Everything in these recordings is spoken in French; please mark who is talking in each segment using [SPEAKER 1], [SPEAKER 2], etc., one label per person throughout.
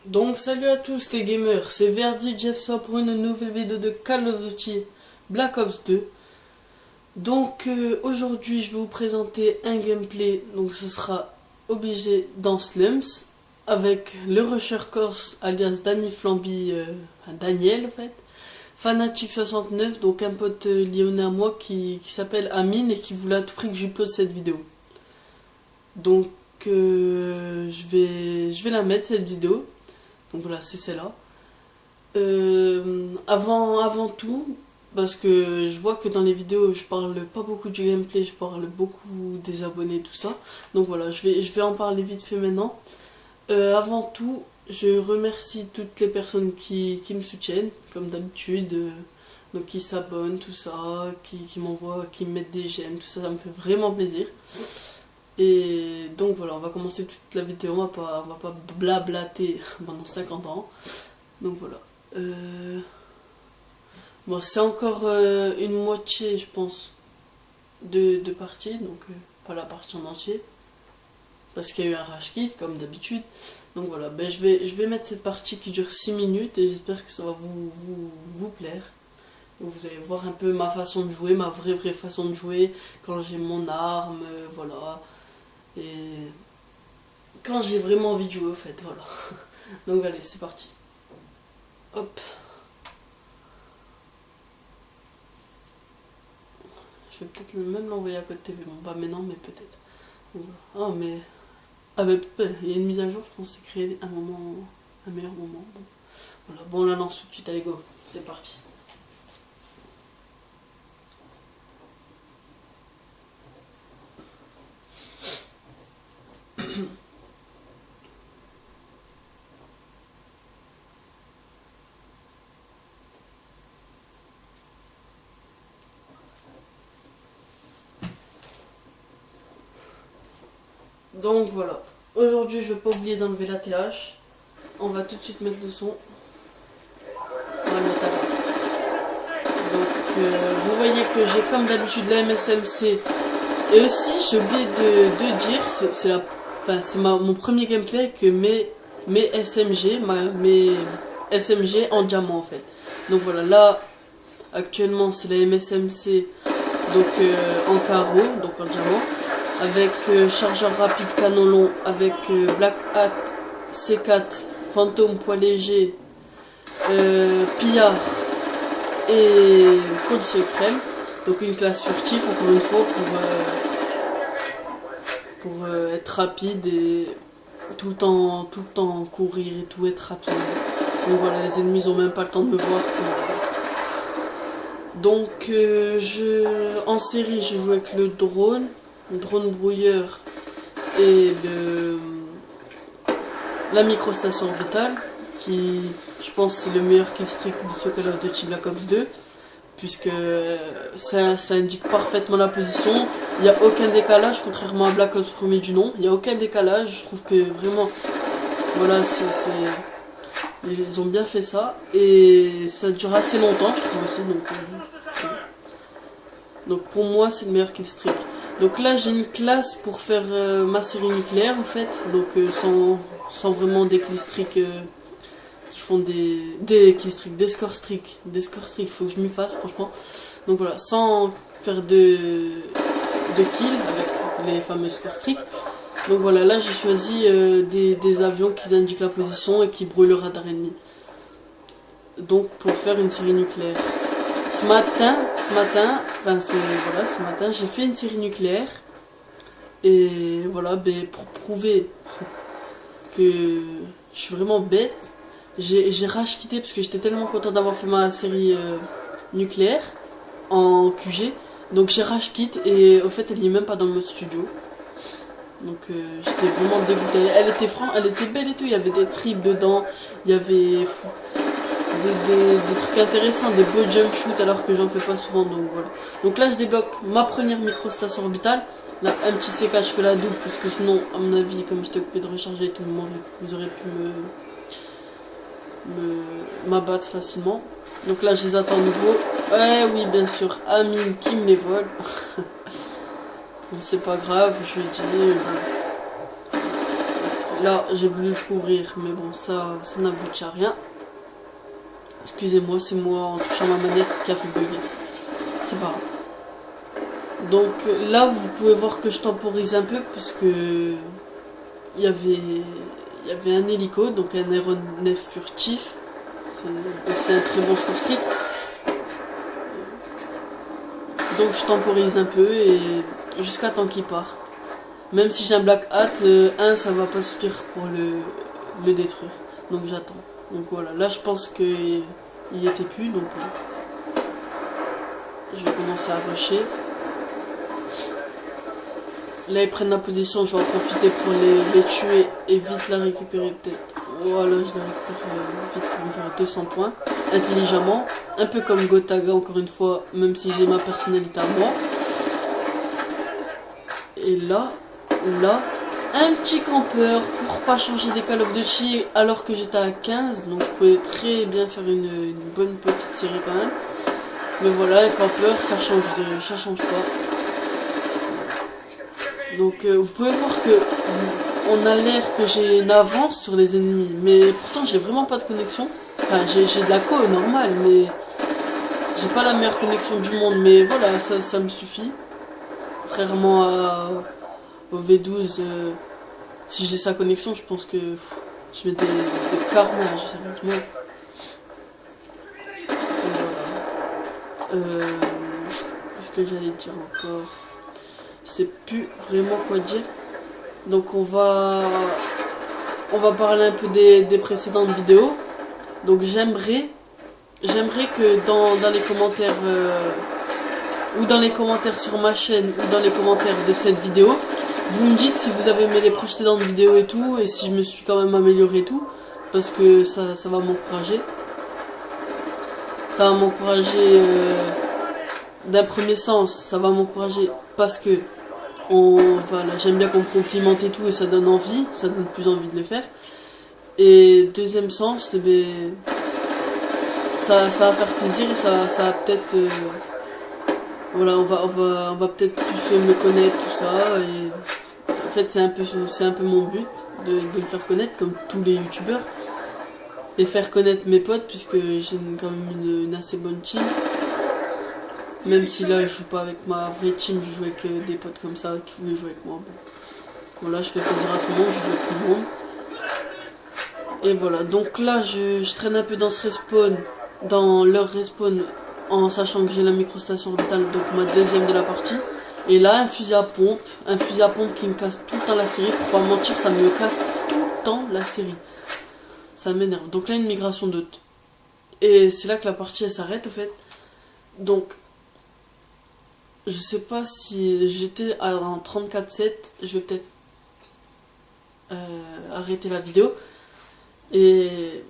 [SPEAKER 1] Donc salut à tous les gamers, c'est Verdi Jeffso pour une nouvelle vidéo de Call of Duty Black Ops 2. Donc aujourd'hui je vais vous présenter un gameplay, donc ce sera obligé dans Slums avec le Rusher Corse alias Danny Flamby, Daniel en fait, Fanatic69, donc un pote lyonnais à moi qui s'appelle Amine et qui voulait à tout prix que j'uploade cette vidéo. Donc je vais la mettre cette vidéo. Donc voilà, c'est celle-là. Avant tout, parce que je vois que dans les vidéos, je parle pas beaucoup du gameplay, je parle beaucoup des abonnés, tout ça. Donc voilà, je vais en parler vite fait maintenant. Avant tout, je remercie toutes les personnes qui me soutiennent, comme d'habitude, donc qui s'abonnent, tout ça, qui m'envoient, qui me mettent des j'aime, tout ça, ça me fait vraiment plaisir. Et donc voilà, on va commencer toute la vidéo, on va pas blablater pendant 50 ans. Donc voilà. Bon, c'est encore une moitié, je pense, de partie, donc pas la partie en entier. Parce qu'il y a eu un rage kit, comme d'habitude. Donc voilà, ben, je vais mettre cette partie qui dure 6 minutes et j'espère que ça va vous plaire. Vous allez voir un peu ma façon de jouer, ma vraie façon de jouer, quand j'ai mon arme, voilà. Et quand j'ai vraiment envie de jouer au fait, voilà. Donc allez, c'est parti. Hop. Je vais peut-être même l'envoyer à côté, mais bon, pas maintenant, mais peut-être. Voilà. Ah, mais... Ah, mais il y a une mise à jour, je pense, c'est créer un meilleur moment. Bon, voilà. Bon, on la lance tout de suite, allez go, c'est parti. Donc voilà, aujourd'hui je vais pas oublier d'enlever la TH. On va tout de suite mettre le son. On va le mettre là. Donc vous voyez que j'ai comme d'habitude la MSMC. Et aussi j'ai oublié de dire, c'est mon premier gameplay avec mes SMG, mes SMG en diamant en fait. Donc voilà, là actuellement c'est la MSMC donc en carreau, donc en diamant. Avec chargeur rapide canon long, avec Black Hat C4, fantôme poids léger, pillard et condition extrême. Donc une classe furtif encore une fois pour être rapide et tout le temps courir et tout, être rapide. Donc voilà, les ennemis ont même pas le temps de me voir. Donc en série je joue avec le drone brouilleur et la microstation orbitale qui je pense c'est le meilleur killstreak de ce Call of Duty Black Ops 2 puisque ça indique parfaitement la position, il n'y a aucun décalage contrairement à Black Ops premier du nom, il n'y a aucun décalage, je trouve que vraiment voilà ils ont bien fait ça et ça dure assez longtemps je trouve aussi, donc pour moi c'est le meilleur killstreak. Donc là j'ai une classe pour faire ma série nucléaire en fait, donc sans vraiment des killstreaks qui font des killstreaks, des score streaks, il faut que je m'y fasse franchement. Donc voilà, sans faire de kills avec les fameux score streaks. Donc voilà, là j'ai choisi des avions qui indiquent la position et qui brouillent le radar ennemi. Donc pour faire une série nucléaire. Ce matin, j'ai fait une série nucléaire et voilà, pour prouver que je suis vraiment bête, j'ai rage quitté parce que j'étais tellement content d'avoir fait ma série nucléaire en QG, donc j'ai rage quitte et au fait elle n'est même pas dans le mode studio, donc j'étais vraiment dégoûté. Elle était belle et tout, il y avait des tripes dedans, il y avait des trucs intéressants, des beaux jump shoot alors que j'en fais pas souvent, donc voilà. Donc là je débloque ma première microstation orbitale, là un petit CK, je fais la double parce que sinon à mon avis comme j'étais occupé de recharger et tout, vous aurez pu m'abattre facilement. Donc là je les attends à nouveau, oui bien sûr, Amine qui me les vole. Bon c'est pas grave, je lui ai dit là j'ai voulu le couvrir, mais bon, ça n'aboutit à rien. Excusez-moi, c'est moi en touchant ma manette qui a fait bugger. C'est pas grave. Donc là, vous pouvez voir que je temporise un peu, parce que il y avait un hélico, donc un aéronef furtif. C'est un très bon score. Donc je temporise un peu et jusqu'à temps qu'il parte. Même si j'ai un black hat, ça va pas suffire pour le détruire. Donc j'attends. Donc voilà, là je pense qu'il y était plus, donc je vais commencer à rusher. Là ils prennent la position, je vais en profiter pour les tuer et vite la récupérer peut-être. Voilà, je la récupère vite pour me faire 200 points. Intelligemment, un peu comme Gotaga encore une fois, même si j'ai ma personnalité à moi. Et là, un petit campeur pour pas changer des Call of Duty alors que j'étais à 15, donc je pouvais très bien faire une bonne petite série quand même. Mais voilà, les campeurs, ça change pas. Donc vous pouvez voir que on a l'air que j'ai une avance sur les ennemis, mais pourtant j'ai vraiment pas de connexion. Enfin, j'ai de la co normale, mais j'ai pas la meilleure connexion du monde, mais voilà, ça me suffit. Contrairement au V12, si j'ai sa connexion, je pense que je mets des carnages, sérieusement. Voilà. Qu'est-ce que j'allais dire encore? Je sais plus vraiment quoi dire. Donc on va parler un peu des précédentes vidéos. Donc j'aimerais que dans les commentaires ou dans les commentaires sur ma chaîne ou dans les commentaires de cette vidéo, vous me dites si vous avez aimé les précédentes vidéos et tout, et si je me suis quand même amélioré et tout, parce que ça va m'encourager. Ça va m'encourager d'un premier sens, ça va m'encourager parce que voilà, j'aime bien qu'on me complimente et tout, et ça donne envie, ça donne plus envie de le faire. Et deuxième sens, eh bien, ça va faire plaisir, et ça va peut-être voilà, on va peut-être plus me connaître, tout ça, et en fait c'est un peu mon but de le faire connaître comme tous les youtubeurs, et faire connaître mes potes, puisque j'ai quand même une assez bonne team. Même si là je joue pas avec ma vraie team, je joue avec des potes comme ça qui voulaient jouer avec moi. Bon, là je fais plaisir à tout le monde, je joue avec tout le monde. Et voilà, donc là je traîne un peu dans ce respawn, dans leur respawn, en sachant que j'ai la microstation orbitale, donc ma deuxième de la partie. Et là un fusil à pompe qui me casse tout le temps la série. Pour pas mentir, ça me casse tout le temps la série. Ça m'énerve. Donc là une migration d'hôte. Et c'est là que la partie elle s'arrête en fait. Donc je sais pas si j'étais en 34-7, je vais peut-être arrêter la vidéo et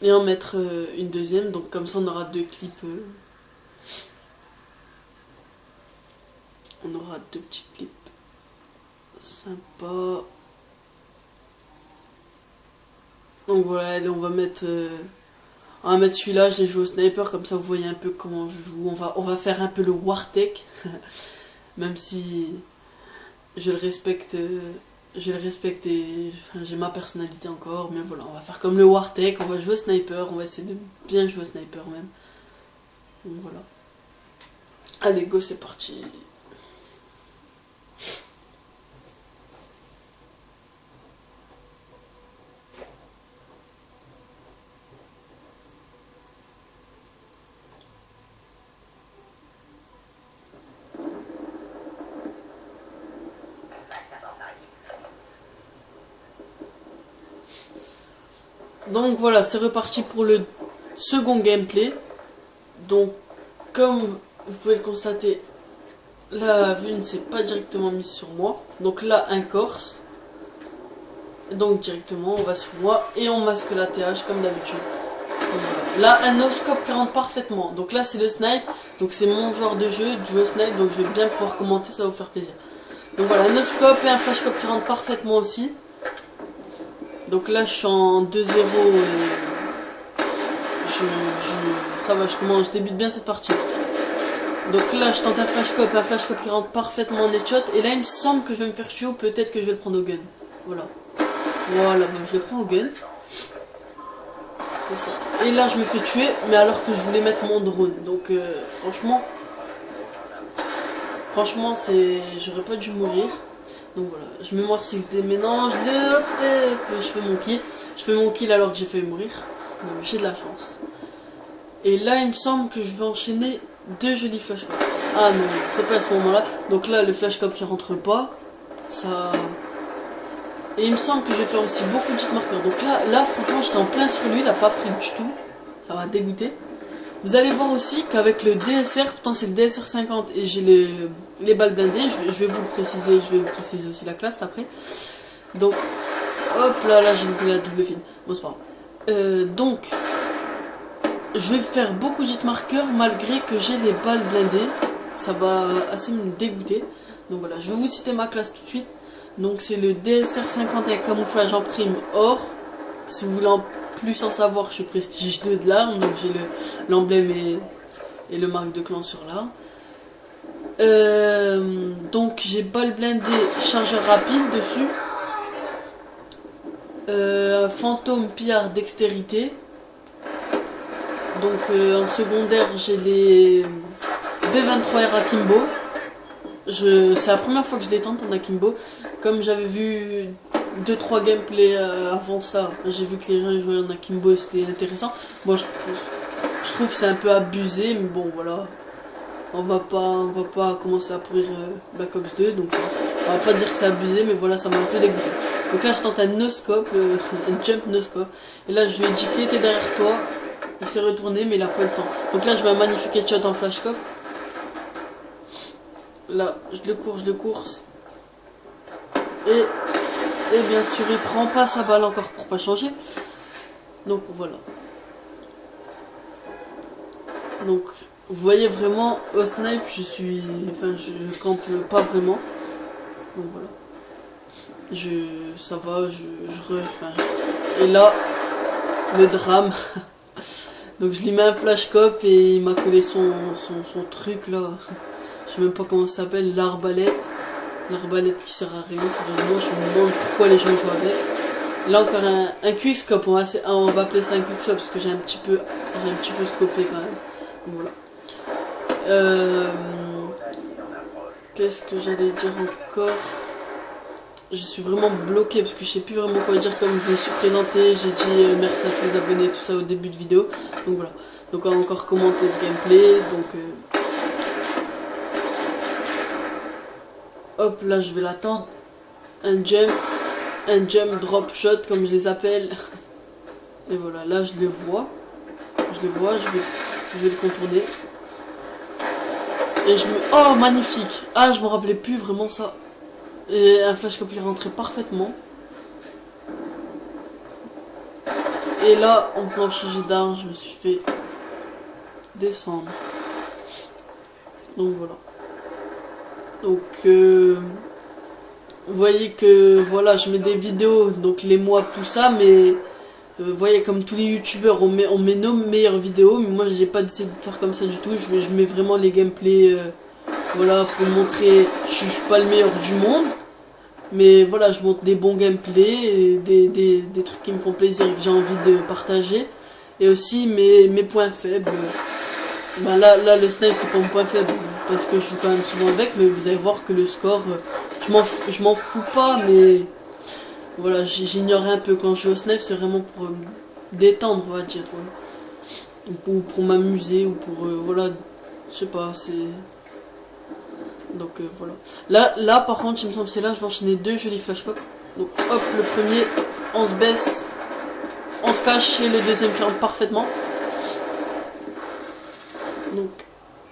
[SPEAKER 1] en mettre une deuxième, donc comme ça on aura deux clips, on aura deux petits clips sympas. Donc voilà, allez, on va mettre celui-là, je l'ai joué au sniper, comme ça vous voyez un peu comment je joue. On va faire un peu le Wartech, même si je le respecte et enfin, j'ai ma personnalité encore, mais voilà, on va faire comme le Wartech, on va jouer au sniper, on va essayer de bien jouer au sniper même. Donc voilà. Allez, go, c'est parti. Donc voilà, c'est reparti pour le second gameplay. Donc comme vous pouvez le constater, la vue ne s'est pas directement mise sur moi. Donc là un Corse. Donc directement on va sur moi et on masque la TH comme d'habitude. Là un no-scope qui rentre parfaitement. Donc là c'est le snipe. Donc c'est mon genre de jeu, du jeu snipe. Donc je vais bien pouvoir commenter, ça va vous faire plaisir. Donc voilà, un no-scope et un flash-scope qui rentre parfaitement aussi. Donc là je suis en 2-0 et ça va, je débute bien cette partie. Donc là je tente un flashscope qui rentre parfaitement en headshot. Et là il me semble que je vais me faire tuer ou peut-être que je vais le prendre au gun. Voilà. Voilà, bon, je le prends au gun. C'est ça. Et là, je me fais tuer, mais alors que je voulais mettre mon drone. Donc, franchement, j'aurais pas dû mourir. Donc voilà, je me mords des mélanges, je fais mon kill. Je fais mon kill alors que j'ai failli mourir. Donc j'ai de la chance. Et là, il me semble que je vais enchaîner 2 jolis flashcopes. Ah non, c'est pas à ce moment-là. Donc là, le flashcop qui rentre pas, ça... Et il me semble que je vais faire aussi beaucoup de hit marqueurs. Donc là franchement, j'étais en plein sur lui, il a pas pris du tout. Ça m'a dégoûté. Vous allez voir aussi qu'avec le DSR, pourtant c'est le DSR 50 et j'ai les balles blindées, je vais vous le préciser aussi la classe après. Donc, hop là, j'ai loupé la double fine. Bon, c'est pas grave. Donc, je vais faire beaucoup de hit marqueurs malgré que j'ai les balles blindées. Ça va assez me dégoûter. Donc voilà, je vais vous citer ma classe tout de suite. Donc c'est le DSR 50 avec camouflage en prime or. Si vous voulez en plus en savoir, je suis prestige 2 de l'arme, donc j'ai l'emblème et le marque de clan sur l'arme. Donc j'ai balle blindée, chargeur rapide dessus. Fantôme, pillard, dextérité. Donc en secondaire j'ai les B23R Akimbo. C'est la première fois que je les tente en Akimbo. Comme j'avais vu 2-3 gameplays avant ça, j'ai vu que les gens jouaient en Akimbo et c'était intéressant. Moi je trouve que c'est un peu abusé, mais bon voilà. On va pas commencer à pourrir Black Ops 2, donc on va pas dire que c'est abusé, mais voilà, ça m'a un peu dégoûté. Donc là je tente un no-scope, un jump no-scope. Et là je lui ai dit qu'il était derrière toi. Il s'est retourné mais il a pas le temps. Donc là je mets un magnifique headshot en flashcop. Là je le course. Et bien sûr il prend pas sa balle encore pour pas changer. Donc voilà. Donc vous voyez vraiment au snipe je campe pas vraiment. Donc voilà. Ça va, et là le drame. Donc je lui mets un flashcop et il m'a collé son truc là. Je sais même pas comment ça s'appelle, l'arbalète. L'arbalète qui sert à rien, sérieusement, je me demande pourquoi les gens jouent avec. Là encore un quickscope, on va appeler ça un quickscope parce que j'ai un petit peu scopé quand même. Donc voilà. Qu'est-ce que j'allais dire encore? Je suis vraiment bloqué parce que je sais plus vraiment quoi dire. Comme je me suis présenté, j'ai dit merci à tous les abonnés, tout ça au début de vidéo. Donc voilà. Donc on va encore commenter ce gameplay. Donc hop là je vais l'attendre. Un jump drop shot comme je les appelle. Et voilà, là je le vois. Je vais le contourner. Et oh magnifique. Ah je me rappelais plus vraiment ça. Et un flashcop qui rentrait parfaitement. Et là, en voulant changer d'arme, je me suis fait descendre. Donc voilà. Donc vous voyez que voilà, je mets des vidéos, donc les mois, tout ça, mais vous voyez comme tous les youtubeurs, on met nos meilleures vidéos, mais moi j'ai pas décidé de faire comme ça du tout. Je mets vraiment les gameplays, voilà, pour montrer, je suis pas le meilleur du monde. Mais voilà, je montre des bons gameplays, des trucs qui me font plaisir et que j'ai envie de partager. Et aussi mes points faibles. Ben là le snipe c'est pas mon point faible parce que je joue quand même souvent avec, mais vous allez voir que le score, je m'en fous pas, mais voilà, j'ignore un peu quand je joue au snipe, c'est vraiment pour détendre, on va dire. Voilà. Ou pour m'amuser, ou pour, voilà, je sais pas, c'est... Donc voilà. Là par contre il me semble que c'est là je vais enchaîner 2 jolis flashcops. Donc hop, le premier on se baisse, on se cache et le deuxième qui rentre parfaitement. Donc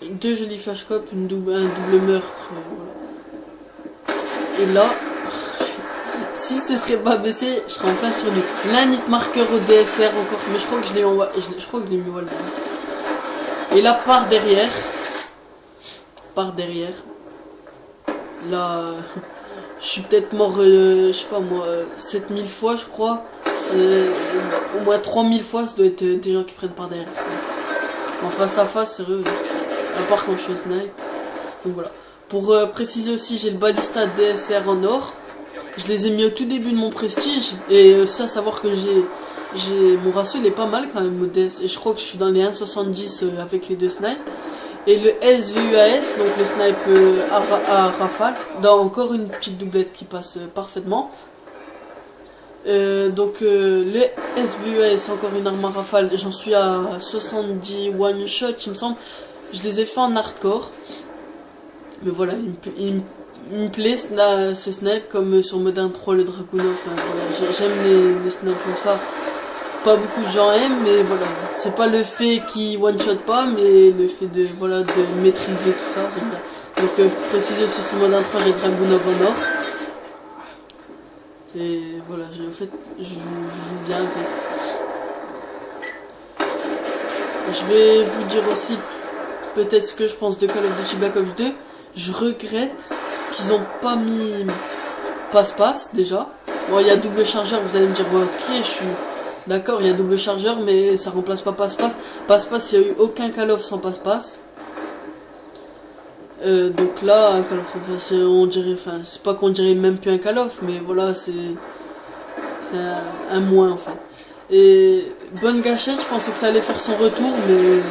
[SPEAKER 1] 2 jolis flashcops, un double meurtre. Voilà. Et là si ce serait pas baissé, je serais en plein sur lui. Là un hit marqueur au DSR encore, mais je crois que je l'ai mis wall. Et là par derrière. Là, je suis peut-être mort, je sais pas moi, 7000 fois je crois. Au moins 3000 fois, ça doit être des gens qui prennent par derrière. En face à face, sérieux. À part quand je suis snipe. Donc voilà. Pour préciser aussi, j'ai le balista DSR en or. Je les ai mis au tout début de mon prestige. Et aussi à savoir que mon ratio il est pas mal quand même modeste. Et je crois que je suis dans les 1,70 avec les deux snipes. Et le SVUAS, donc le snipe à rafale, dans encore une petite doublette qui passe parfaitement. Le SVUAS, encore une arme à rafale, j'en suis à 70 one shot il me semble. Je les ai fait en hardcore. Mais voilà, il me plaît ce snipe comme sur Modern 3 le Dragunov. Enfin, voilà, j'aime les snipes comme ça. Pas beaucoup de gens aiment, mais voilà, c'est pas le fait qui one shot pas, mais le fait de maîtriser tout ça, j'aime bien. Donc pour préciser, sur ce Modern 3 j'ai Dragunov en or. Et voilà, je joue bien avec. Je vais vous dire aussi peut-être ce que je pense de Call of Duty Black Ops 2. Je regrette qu'ils ont pas mis passe-passe déjà. Bon, il y a double chargeur, vous allez me dire, ouais, ok, je suis d'accord, il y a double chargeur, mais ça remplace pas passe-passe. Passe-passe, il n'y a eu aucun Call of sans passe-passe. Donc là, un Call of, on dirait, enfin, c'est pas qu'on dirait même plus un Call of, mais voilà, c'est un moins en fait. Et bonne gâchette, je pensais que ça allait faire son retour, mais